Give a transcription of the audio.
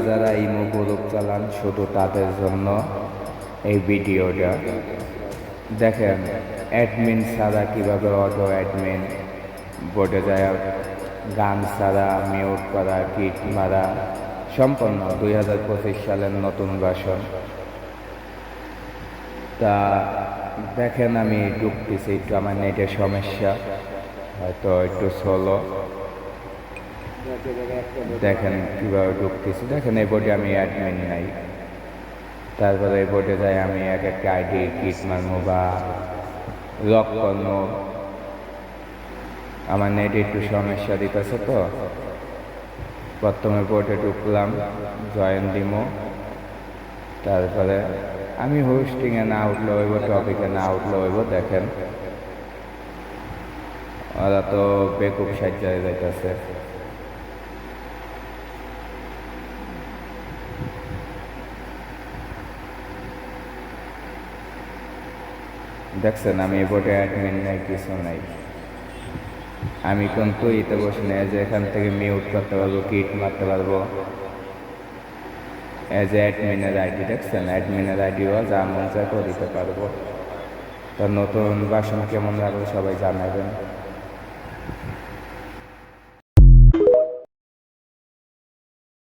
যারা imo group চালান শুধু তাদের জন্য এই ভিডিওটা দেখেন। অ্যাডমিন ছাড়া কিভাবে অটো অ্যাডমিন বোর্ডে যায়, গান ছাড়া মিউট করা, কিট মারা সম্পন্ন 2025 সালের নতুন ভার্সন। তা দেখেন আমি ঢুকতেছি, একটু আমার নেটের সমস্যা, হয়তো একটু স্লো। দেখেন কিভাবে ঢুকতেছি, দেখেন এই বোর্ডে আমি অ্যাডমিন নাই। তারপরে এই বোর্ডে যাই আমি এক একটা আইডি কিট মারবো বা লক করবো। আমার নেট একটু সমস্যা দিতেছে, তো প্রথমে বোর্ডে ঢুকলাম, জয়েন দিমো। তারপরে আমি হোস্টিংয়ে না উঠলে হইব, টপিকে না উঠলে হইব। দেখেন ওরা তো বেকুব সাজ্জায় যাইতেছে। দেখছেন আমি এই বোর্ডে অ্যাডমিন নাই, কিছু নাই। আমি কিন্তু ইতে বসে নেই যে এখান থেকে মিউট করতে পারবো, কিট মারতে পারবো। এজ অ্যাডমিনের আইডি দেখছেন, অ্যাডমিনের আইডিও যা মন চায় করে দিতে পারবো। তো নতুন ভার্সন কেমন লাগবে সবাই জানাবেন।